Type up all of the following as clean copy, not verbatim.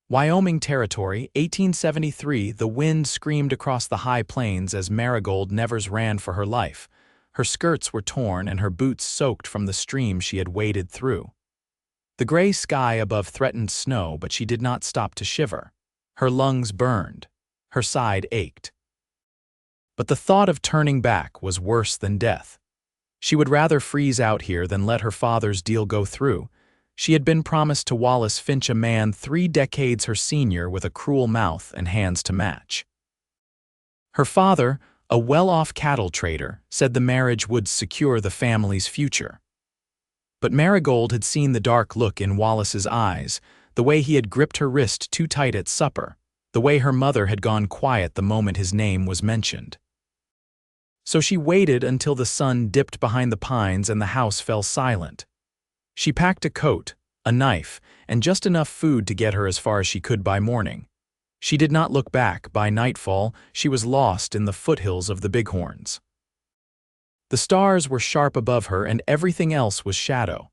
Wyoming Territory, 1873. The wind screamed across the high plains as Marigold Nevers ran for her life. Her skirts were torn and her boots soaked from the stream she had waded through. The gray sky above threatened snow, but she did not stop to shiver. Her lungs burned. Her side ached. But the thought of turning back was worse than death. She would rather freeze out here than let her father's deal go through. She had been promised to Wallace Finch, a man 3 decades her senior with a cruel mouth and hands to match. Her father, a well-off cattle trader, said the marriage would secure the family's future. But Marigold had seen the dark look in Wallace's eyes, the way he had gripped her wrist too tight at supper, the way her mother had gone quiet the moment his name was mentioned. So she waited until the sun dipped behind the pines and the house fell silent. She packed a coat, a knife, and just enough food to get her as far as she could by morning. She did not look back. By nightfall, she was lost in the foothills of the Bighorns. The stars were sharp above her and everything else was shadow.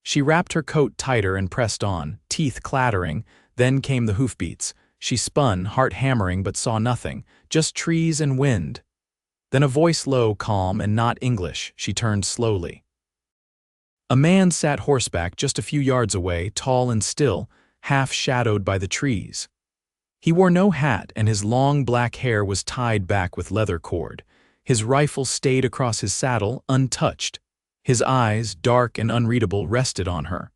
She wrapped her coat tighter and pressed on, teeth clattering. Then came the hoofbeats. She spun, heart hammering, but saw nothing, just trees and wind. Then a voice, low, calm, and not English. She turned slowly. A man sat horseback just a few yards away, tall and still, half-shadowed by the trees. He wore no hat and his long black hair was tied back with leather cord. His rifle stayed across his saddle, untouched. His eyes, dark and unreadable, rested on her.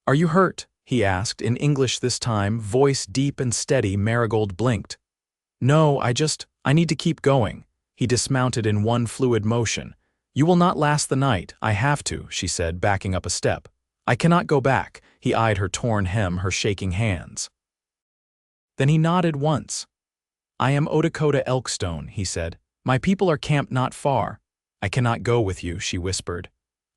"Are you hurt?" he asked, in English this time, voice deep and steady. Marigold blinked. "No, I need to keep going." He dismounted in one fluid motion. "You will not last the night." "I have to," she said, backing up a step. "I cannot go back." He eyed her torn hem, her shaking hands. Then he nodded once. "I am Odakota Elkstone," he said. "My people are camped not far." "I cannot go with you," she whispered.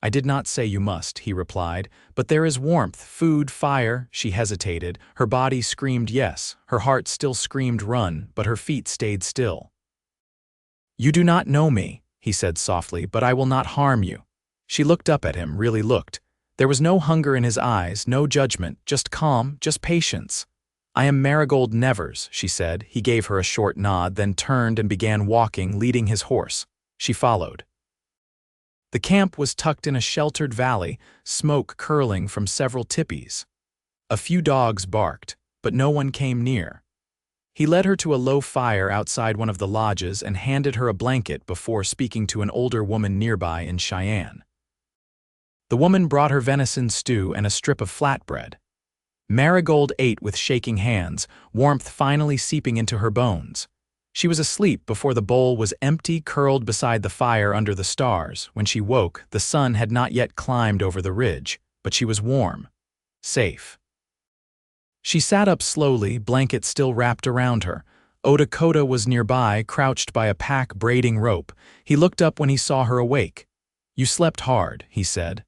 "I did not say you must," he replied. "But there is warmth, food, fire." She hesitated. Her body screamed yes. Her heart still screamed run, but her feet stayed still. "You do not know me," he said softly, "but I will not harm you." She looked up at him, really looked. There was no hunger in his eyes, no judgment, just calm, just patience. "I am Marigold Nevers," she said. He gave her a short nod, then turned and began walking, leading his horse. She followed. The camp was tucked in a sheltered valley, smoke curling from several tippies. A few dogs barked, but no one came near. He led her to a low fire outside one of the lodges and handed her a blanket before speaking to an older woman nearby in Cheyenne. The woman brought her venison stew and a strip of flatbread. Marigold ate with shaking hands, warmth finally seeping into her bones. She was asleep before the bowl was empty, curled beside the fire under the stars. When she woke, the sun had not yet climbed over the ridge, but she was warm, safe. She sat up slowly, blanket still wrapped around her. Odakota was nearby, crouched by a pack braiding rope. He looked up when he saw her awake. "You slept hard," he said.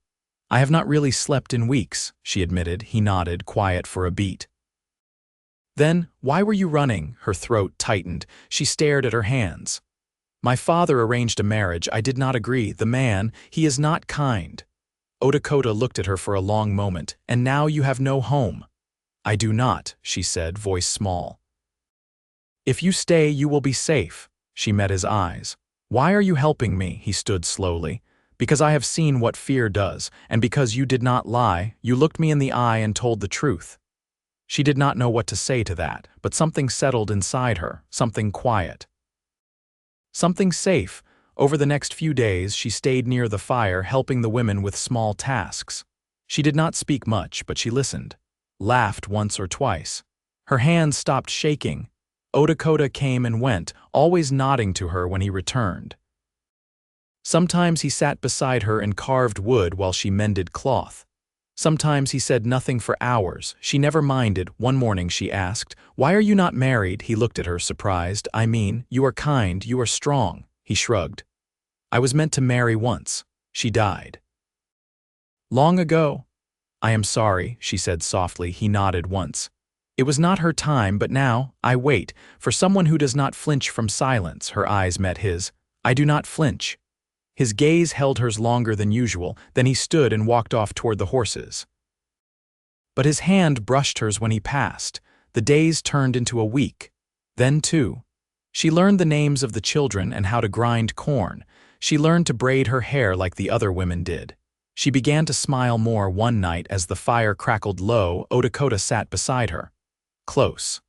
"I have not really slept in weeks," she admitted. He nodded, quiet for a beat. "Then, why were you running?" Her throat tightened. She stared at her hands. "My father arranged a marriage. I did not agree. The man, he is not kind." Odakota looked at her for a long moment. "And now you have no home." "I do not," she said, voice small. "If you stay, you will be safe." She met his eyes. "Why are you helping me?" He stood slowly. "Because I have seen what fear does, and because you did not lie. You looked me in the eye and told the truth." She did not know what to say to that, but something settled inside her, something quiet. Something safe. Over the next few days, she stayed near the fire, helping the women with small tasks. She did not speak much, but she listened. Laughed once or twice. Her hands stopped shaking. Odakota came and went, always nodding to her when he returned. Sometimes he sat beside her and carved wood while she mended cloth. Sometimes he said nothing for hours. She never minded. One morning she asked, "Why are you not married?" He looked at her, surprised. "I mean, you are kind, you are strong." He shrugged. "I was meant to marry once. She died." "Long ago?" "I am sorry," she said softly. He nodded once. "It was not her time, but now, I wait, for someone who does not flinch from silence." Her eyes met his. "I do not flinch." His gaze held hers longer than usual, then he stood and walked off toward the horses. but his hand brushed hers when he passed. The days turned into a week. Then, too, she learned the names of the children and how to grind corn. She learned to braid her hair like the other women did. She began to smile more one night as the fire crackled low. Odakota sat beside her, close.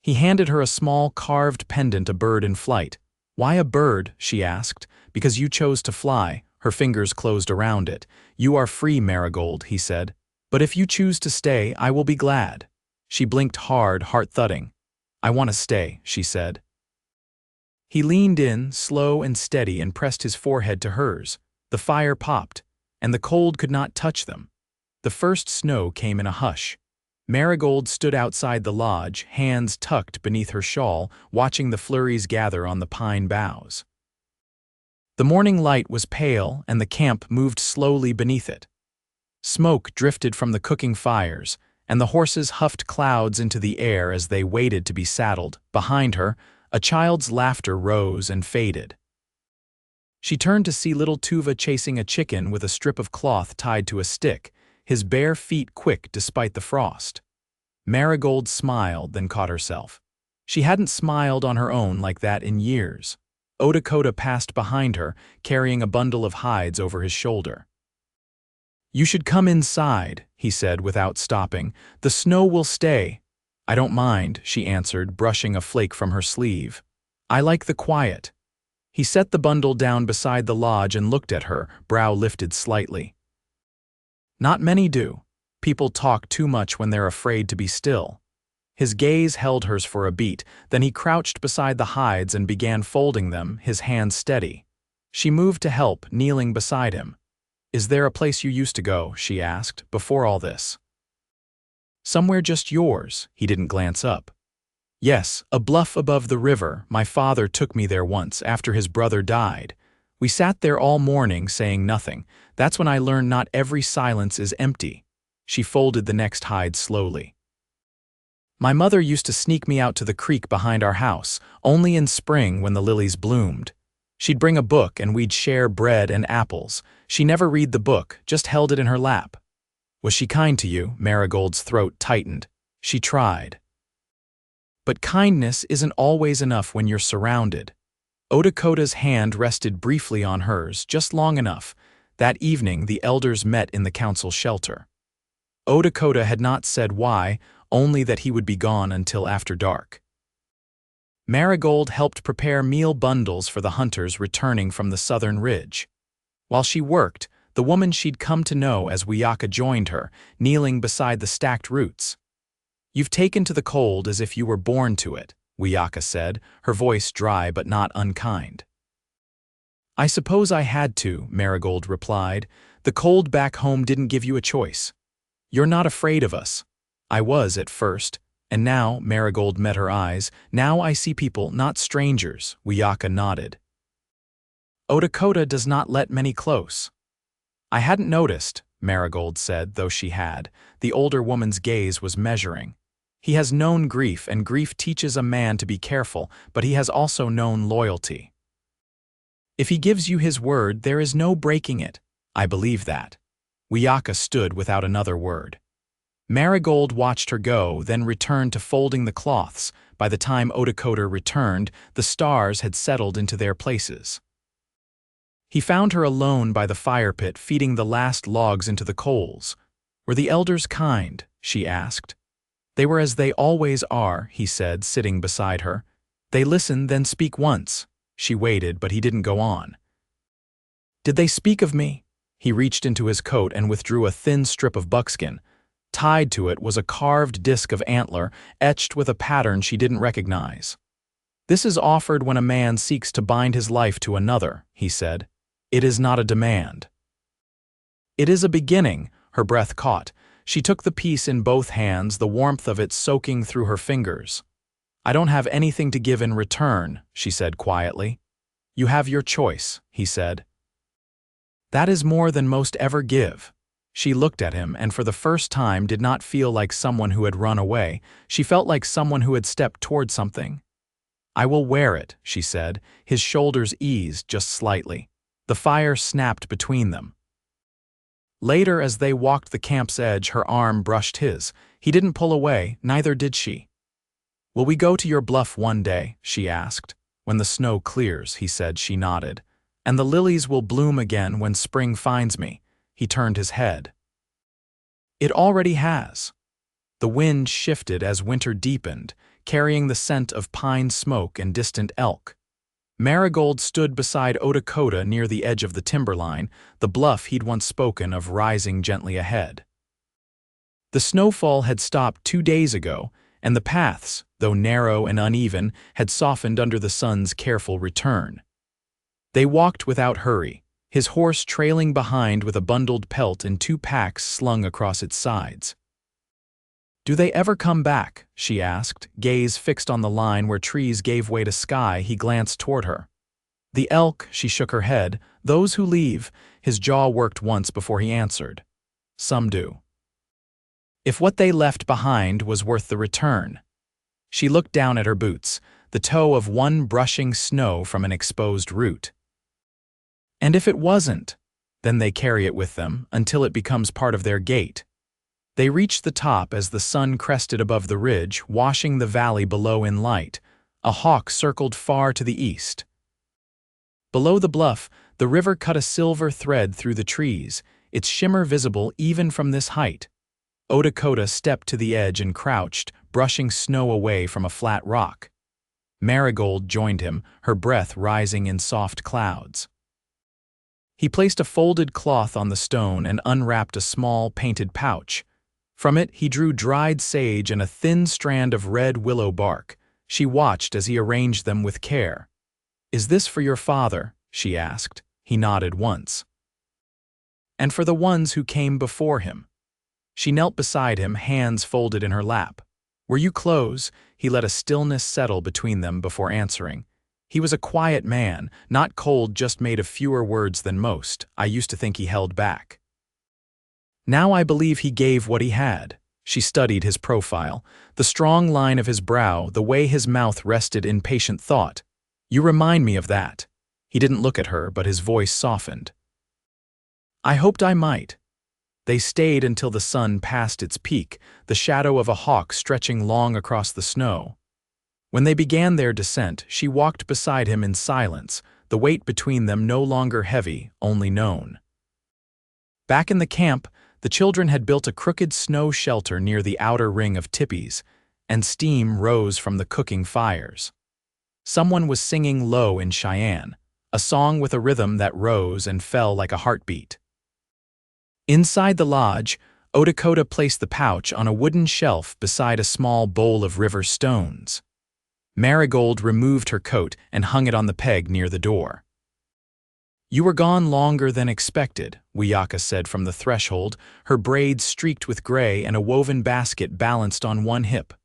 He handed her a small carved pendant, a bird in flight. "Why a bird?" she asked. "Because you chose to fly." Her fingers closed around it. "You are free, Marigold," he said. "But if you choose to stay, I will be glad." She blinked hard, heart thudding. "I want to stay," she said. He leaned in, slow and steady, and pressed his forehead to hers. The fire popped, and the cold could not touch them. The first snow came in a hush. Marigold stood outside the lodge, hands tucked beneath her shawl, watching the flurries gather on the pine boughs. The morning light was pale, and the camp moved slowly beneath it. Smoke drifted from the cooking fires, and the horses huffed clouds into the air as they waited to be saddled. Behind her, a child's laughter rose and faded. She turned to see little Tuva chasing a chicken with a strip of cloth tied to a stick, his bare feet quick despite the frost. Marigold smiled, then caught herself. She hadn't smiled on her own like that in years. Odakota passed behind her, carrying a bundle of hides over his shoulder. "You should come inside," he said without stopping. "The snow will stay." "I don't mind," she answered, brushing a flake from her sleeve. "I like the quiet." He set the bundle down beside the lodge and looked at her, brow lifted slightly. "Not many do. People talk too much when they're afraid to be still." His gaze held hers for a beat, then he crouched beside the hides and began folding them, his hands steady. She moved to help, kneeling beside him. "Is there a place you used to go," she asked, "before all this?" "Somewhere just yours." He didn't glance up. "Yes, a bluff above the river. My father took me there once, after his brother died. We sat there all morning, saying nothing. That's when I learned not every silence is empty." She folded the next hide slowly. "My mother used to sneak me out to the creek behind our house, only in spring when the lilies bloomed. She'd bring a book and we'd share bread and apples. She never read the book, just held it in her lap." "Was she kind to you?" Marigold's throat tightened. "She tried." "But kindness isn't always enough when you're surrounded." Odakota's hand rested briefly on hers, just long enough. That evening, the elders met in the council shelter. Odakota had not said why, only that he would be gone until after dark. Marigold helped prepare meal bundles for the hunters returning from the southern ridge. While she worked, the woman she'd come to know as Wiyaka joined her, kneeling beside the stacked roots. "You've taken to the cold as if you were born to it," Wiyaka said, her voice dry but not unkind. "I suppose I had to," Marigold replied. "The cold back home didn't give you a choice. You're not afraid of us." "I was at first, and now," Marigold met her eyes, "now I see people, not strangers." Wiyaka nodded. "Odakota does not let many close." "I hadn't noticed," Marigold said, though she had. The older woman's gaze was measuring. "He has known grief, and grief teaches a man to be careful, but he has also known loyalty. If he gives you his word, there is no breaking it." "I believe that." Wiyaka stood without another word. Marigold watched her go, then returned to folding the cloths. By the time Odakota returned, the stars had settled into their places. He found her alone by the fire pit, feeding the last logs into the coals. "Were the elders kind?" she asked. "They were as they always are," he said, sitting beside her. "They listen, then speak once." She waited, but he didn't go on. "Did they speak of me?" He reached into his coat and withdrew a thin strip of buckskin. Tied to it was a carved disc of antler, etched with a pattern she didn't recognize. "This is offered when a man seeks to bind his life to another," he said. "It is not a demand." "It is a beginning," her breath caught. She took the piece in both hands, the warmth of it soaking through her fingers. "I don't have anything to give in return," she said quietly. "You have your choice," he said. "That is more than most ever give." She looked at him and for the first time did not feel like someone who had run away. She felt like someone who had stepped toward something. "I will wear it," she said. His shoulders eased just slightly. The fire snapped between them. Later, as they walked the camp's edge, her arm brushed his. He didn't pull away, neither did she. "Will we go to your bluff one day?" she asked. "When the snow clears," he said. She nodded. "And the lilies will bloom again when spring finds me." He turned his head. "It already has." The wind shifted as winter deepened, carrying the scent of pine smoke and distant elk. Marigold stood beside Odakota near the edge of the timberline, the bluff he'd once spoken of rising gently ahead. The snowfall had stopped 2 days ago, and the paths, though narrow and uneven, had softened under the sun's careful return. They walked without hurry, his horse trailing behind with a bundled pelt in 2 packs slung across its sides. "Do they ever come back?" she asked, gaze fixed on the line where trees gave way to sky. He glanced toward her. "The elk," she shook her head. "Those who leave." His jaw worked once before he answered. "Some do." If what they left behind was worth the return. She looked down at her boots, the toe of one brushing snow from an exposed root. "And if it wasn't, then they carry it with them until it becomes part of their gait." They reached the top as the sun crested above the ridge, washing the valley below in light. A hawk circled far to the east. Below the bluff, the river cut a silver thread through the trees, its shimmer visible even from this height. Odakota stepped to the edge and crouched, brushing snow away from a flat rock. Marigold joined him, her breath rising in soft clouds. He placed a folded cloth on the stone and unwrapped a small, painted pouch. From it, he drew dried sage and a thin strand of red willow bark. She watched as he arranged them with care. "Is this for your father?" she asked. He nodded once. "And for the ones who came before him?" She knelt beside him, hands folded in her lap. "Were you close?" He let a stillness settle between them before answering. He was a quiet man, not cold, just made of fewer words than most. I used to think he held back. Now I believe he gave what he had. She studied his profile, the strong line of his brow, the way his mouth rested in patient thought. "You remind me of that." He didn't look at her, but his voice softened. "I hoped I might." They stayed until the sun passed its peak, the shadow of a hawk stretching long across the snow. When they began their descent, she walked beside him in silence, the weight between them no longer heavy, only known. Back in the camp, the children had built a crooked snow shelter near the outer ring of teepees, and steam rose from the cooking fires. Someone was singing low in Cheyenne, a song with a rhythm that rose and fell like a heartbeat. Inside the lodge, Odakota placed the pouch on a wooden shelf beside a small bowl of river stones. Marigold removed her coat and hung it on the peg near the door. "You were gone longer than expected," Wiyaka said from the threshold, her braids streaked with gray and a woven basket balanced on one hip.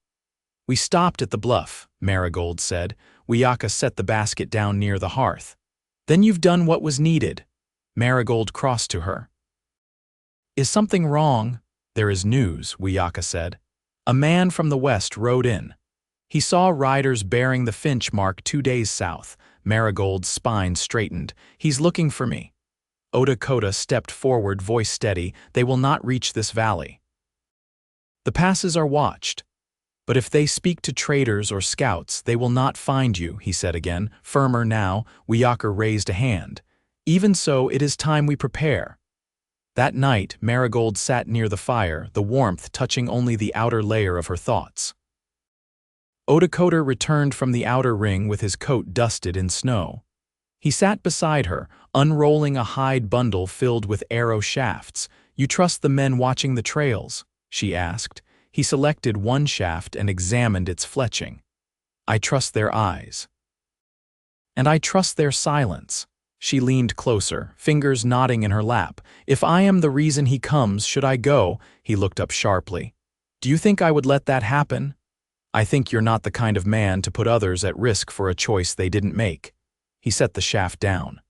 "We stopped at the bluff," Marigold said. Wiyaka set the basket down near the hearth. "Then you've done what was needed." Marigold crossed to her. "Is something wrong?" "There is news," Wiyaka said. "A man from the west rode in. He saw riders bearing the Finch mark 2 days south." Marigold's spine straightened. "He's looking for me." Odakota stepped forward, voice steady. "They will not reach this valley. The passes are watched. But if they speak to traders or scouts, they will not find you," he said again, firmer now. Wiyaka raised a hand. "Even so, it is time we prepare." That night, Marigold sat near the fire, the warmth touching only the outer layer of her thoughts. Odakota returned from the outer ring with his coat dusted in snow. He sat beside her, unrolling a hide bundle filled with arrow shafts. "You trust the men watching the trails?" she asked. He selected one shaft and examined its fletching. "I trust their eyes. And I trust their silence." She leaned closer, fingers knotting in her lap. "If I am the reason he comes, should I go?" He looked up sharply. "Do you think I would let that happen?" "I think you're not the kind of man to put others at risk for a choice they didn't make." He set the shaft down.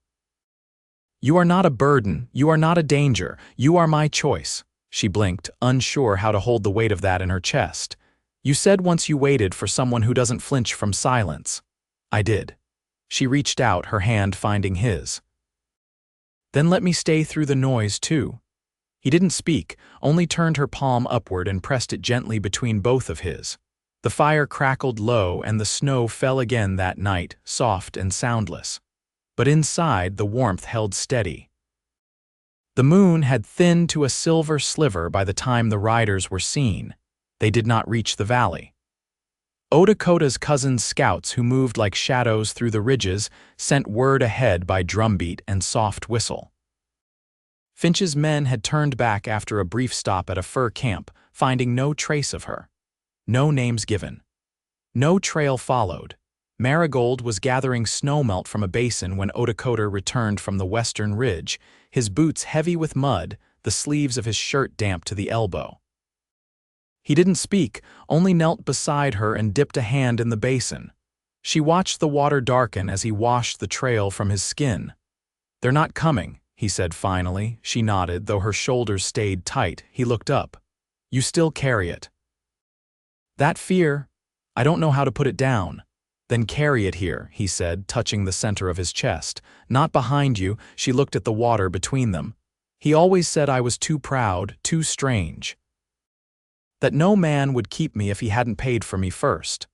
"You are not a burden, you are not a danger, you are my choice." She blinked, unsure how to hold the weight of that in her chest. "You said once you waited for someone who doesn't flinch from silence." "I did." She reached out, her hand finding his. "Then let me stay through the noise too." He didn't speak, only turned her palm upward and pressed it gently between both of his. The fire crackled low and the snow fell again that night, soft and soundless. But inside, the warmth held steady. The moon had thinned to a silver sliver by the time the riders were seen. They did not reach the valley. Odakota's cousin's scouts, who moved like shadows through the ridges, sent word ahead by drumbeat and soft whistle. Finch's men had turned back after a brief stop at a fur camp, finding no trace of her. No names given. No trail followed. Marigold was gathering snowmelt from a basin when Odakota returned from the western ridge, his boots heavy with mud, the sleeves of his shirt damp to the elbow. He didn't speak, only knelt beside her and dipped a hand in the basin. She watched the water darken as he washed the trail from his skin. "They're not coming," he said finally. She nodded, though her shoulders stayed tight. He looked up. "You still carry it." "That fear, I don't know how to put it down." "Then carry it here," he said, touching the center of his chest. "Not behind you." She looked at the water between them. "He always said I was too proud, too strange. That no man would keep me if he hadn't paid for me first."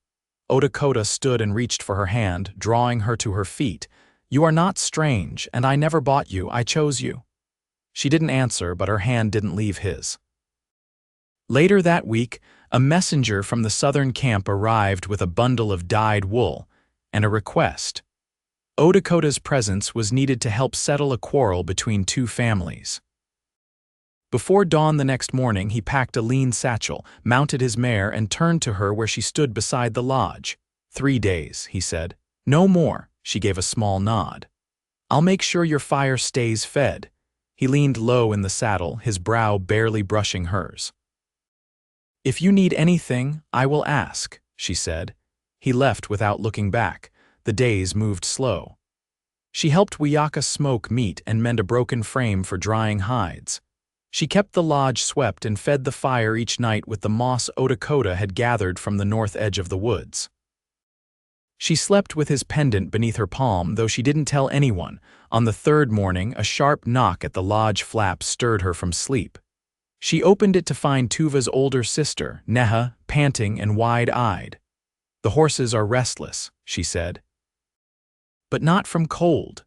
Odakota stood and reached for her hand, drawing her to her feet. "You are not strange, and I never bought you, I chose you." She didn't answer, but her hand didn't leave his. Later that week, a messenger from the southern camp arrived with a bundle of dyed wool and a request. Odakota's presence was needed to help settle a quarrel between two families. Before dawn the next morning, he packed a lean satchel, mounted his mare, and turned to her where she stood beside the lodge. 3 days, he said. "No more," she gave a small nod. "I'll make sure your fire stays fed." He leaned low in the saddle, his brow barely brushing hers. "If you need anything, I will ask," she said. He left without looking back. The days moved slow. She helped Wiyaka smoke meat and mend a broken frame for drying hides. She kept the lodge swept and fed the fire each night with the moss Odakota had gathered from the north edge of the woods. She slept with his pendant beneath her palm, though she didn't tell anyone. On the third morning, a sharp knock at the lodge flap stirred her from sleep. She opened it to find Tuva's older sister, Neha, panting and wide-eyed. "The horses are restless," she said. "But not from cold."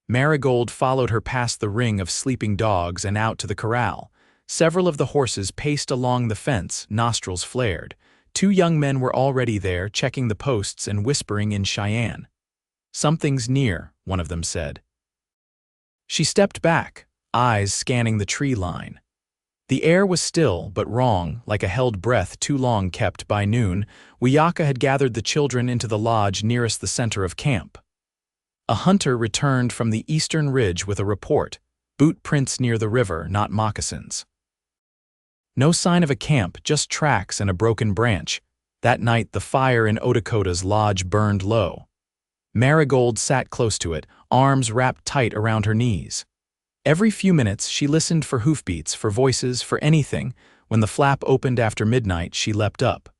Marigold followed her past the ring of sleeping dogs and out to the corral. Several of the horses paced along the fence, nostrils flared. 2 young men were already there, checking the posts and whispering in Cheyenne. "Something's near," one of them said. She stepped back, eyes scanning the tree line. The air was still, but wrong, like a held breath too long kept. By noon, Wiyaka had gathered the children into the lodge nearest the center of camp. A hunter returned from the eastern ridge with a report. Boot prints near the river, not moccasins. No sign of a camp, just tracks and a broken branch. That night, the fire in Odakota's lodge burned low. Marigold sat close to it, arms wrapped tight around her knees. Every few minutes, she listened for hoofbeats, for voices, for anything. When the flap opened after midnight, she leapt up.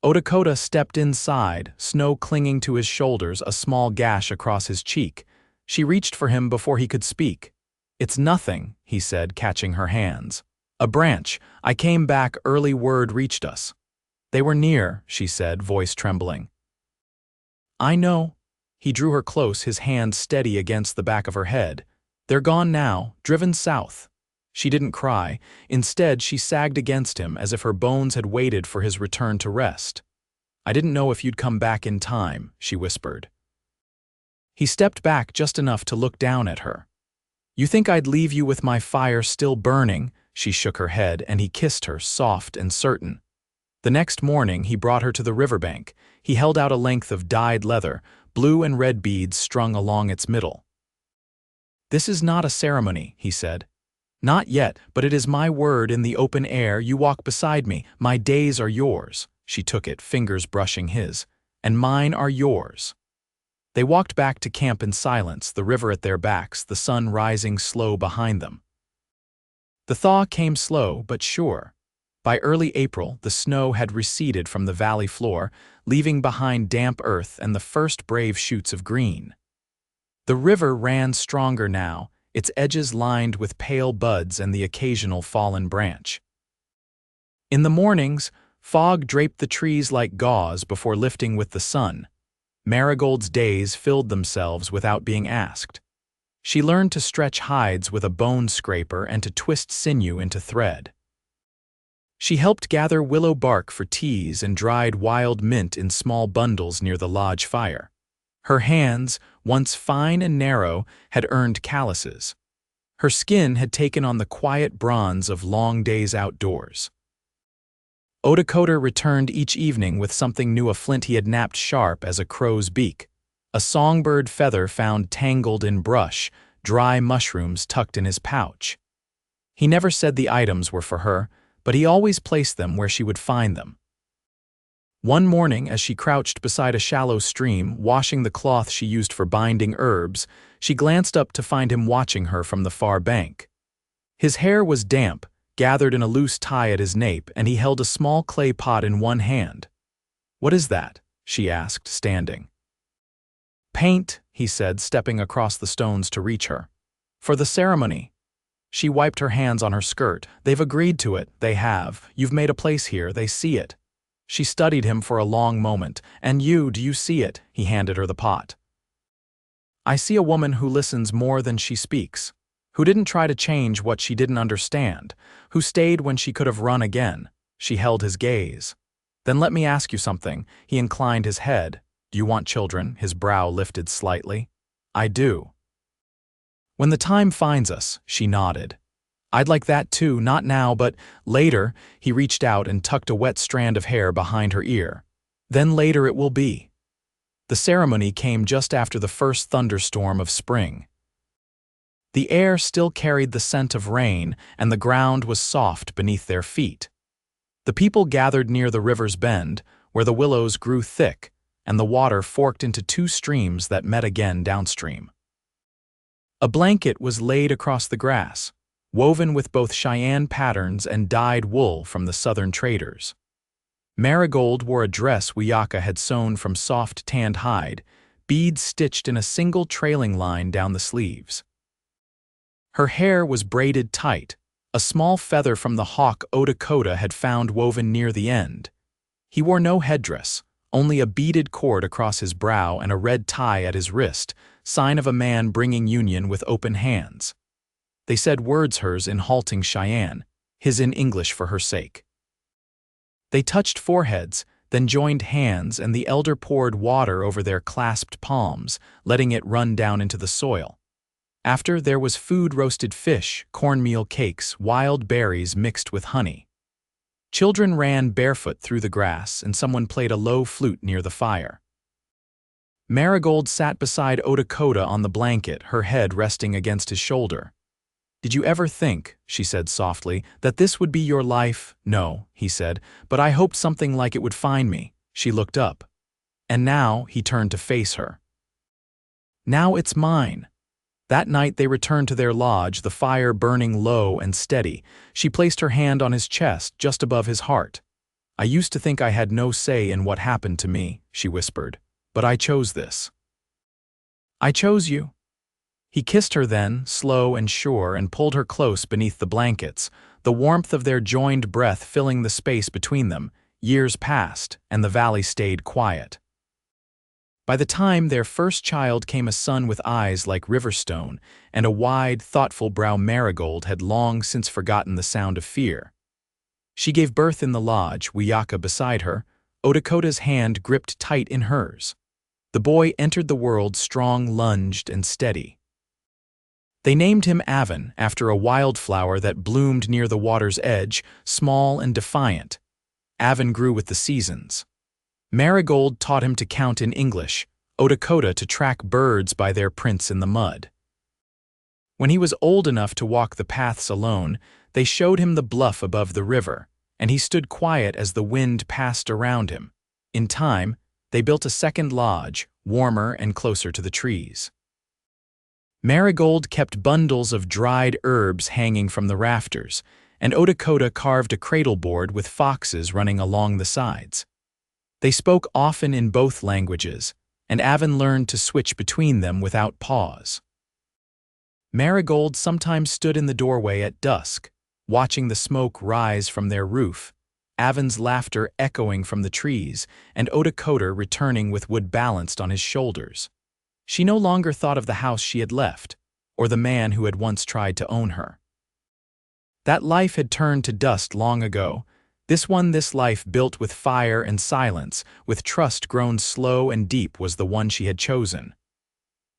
Odakota stepped inside, snow clinging to his shoulders, a small gash across his cheek. She reached for him before he could speak. "It's nothing," he said, catching her hands. "A branch. I came back, early word reached us." "They were near," she said, voice trembling. "I know." He drew her close, his hand steady against the back of her head. "They're gone now, driven south." She didn't cry. Instead, she sagged against him as if her bones had waited for his return to rest. "I didn't know if you'd come back in time," she whispered. He stepped back just enough to look down at her. "You think I'd leave you with my fire still burning?" She shook her head, and he kissed her, soft and certain. The next morning, he brought her to the riverbank. He held out a length of dyed leather, blue and red beads strung along its middle. "This is not a ceremony," he said. "Not yet, but it is my word in the open air. You walk beside me. My days are yours." She took it, fingers brushing his. "And mine are yours." They walked back to camp in silence, the river at their backs, the sun rising slow behind them. The thaw came slow but sure. By early April, the snow had receded from the valley floor, leaving behind damp earth and the first brave shoots of green. The river ran stronger now, its edges lined with pale buds and the occasional fallen branch. In the mornings, fog draped the trees like gauze before lifting with the sun. Marigold's days filled themselves without being asked. She learned to stretch hides with a bone scraper and to twist sinew into thread. She helped gather willow bark for teas and dried wild mint in small bundles near the lodge fire. Her hands, once fine and narrow, had earned calluses. Her skin had taken on the quiet bronze of long days outdoors. Odakota returned each evening with something new, a flint he had napped sharp as a crow's beak, a songbird feather found tangled in brush, dry mushrooms tucked in his pouch. He never said the items were for her, but he always placed them where she would find them. One morning, as she crouched beside a shallow stream, washing the cloth she used for binding herbs, she glanced up to find him watching her from the far bank. His hair was damp, gathered in a loose tie at his nape, and he held a small clay pot in one hand. "What is that?" she asked, standing. "Paint," he said, stepping across the stones to reach her. "For the ceremony." She wiped her hands on her skirt. "They've agreed to it, they have. You've made a place here, they see it." She studied him for a long moment. "And you, do you see it?" He handed her the pot. "I see a woman who listens more than she speaks, who didn't try to change what she didn't understand, who stayed when she could have run again." She held his gaze. "Then let me ask you something." He inclined his head. "Do you want children?" His brow lifted slightly. "I do." "When the time finds us," she nodded. "I'd like that too, not now, but later." He reached out and tucked a wet strand of hair behind her ear. "Then later it will be." The ceremony came just after the first thunderstorm of spring. The air still carried the scent of rain, and the ground was soft beneath their feet. The people gathered near the river's bend, where the willows grew thick, and the water forked into two streams that met again downstream. A blanket was laid across the grass, woven with both Cheyenne patterns and dyed wool from the southern traders. Marigold wore a dress Wiyaka had sewn from soft tanned hide, beads stitched in a single trailing line down the sleeves. Her hair was braided tight, a small feather from the hawk Odakota had found woven near the end. He wore no headdress, only a beaded cord across his brow and a red tie at his wrist, sign of a man bringing union with open hands. They said words hers in halting Cheyenne, his in English for her sake. They touched foreheads, then joined hands, and the elder poured water over their clasped palms, letting it run down into the soil. After, there was food: roasted fish, cornmeal cakes, wild berries mixed with honey. Children ran barefoot through the grass, and someone played a low flute near the fire. Marigold sat beside Odakota on the blanket, her head resting against his shoulder. "Did you ever think," she said softly, "that this would be your life?" "No," he said, "but I hoped something like it would find me." She looked up. "And now," he turned to face her. "Now it's mine." That night they returned to their lodge, the fire burning low and steady. She placed her hand on his chest, just above his heart. "I used to think I had no say in what happened to me," she whispered, "but I chose this." "I chose you." He kissed her then, slow and sure, and pulled her close beneath the blankets, the warmth of their joined breath filling the space between them. Years passed, and the valley stayed quiet. By the time their first child came, a son with eyes like riverstone and a wide, thoughtful brow, Marigold had long since forgotten the sound of fear. She gave birth in the lodge, Wiyaka beside her, Odakota's hand gripped tight in hers. The boy entered the world strong, lunged, and steady. They named him Avon, after a wildflower that bloomed near the water's edge, small and defiant. Avon grew with the seasons. Marigold taught him to count in English, Odakota to track birds by their prints in the mud. When he was old enough to walk the paths alone, they showed him the bluff above the river, and he stood quiet as the wind passed around him. In time, they built a second lodge, warmer and closer to the trees. Marigold kept bundles of dried herbs hanging from the rafters, and Odakota carved a cradle board with foxes running along the sides. They spoke often in both languages, and Avon learned to switch between them without pause. Marigold sometimes stood in the doorway at dusk, watching the smoke rise from their roof, Avon's laughter echoing from the trees, and Odakota returning with wood balanced on his shoulders. She no longer thought of the house she had left, or the man who had once tried to own her. That life had turned to dust long ago. This life built with fire and silence, with trust grown slow and deep, was the one she had chosen.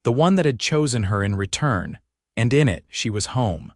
The one that had chosen her in return, and in it she was home.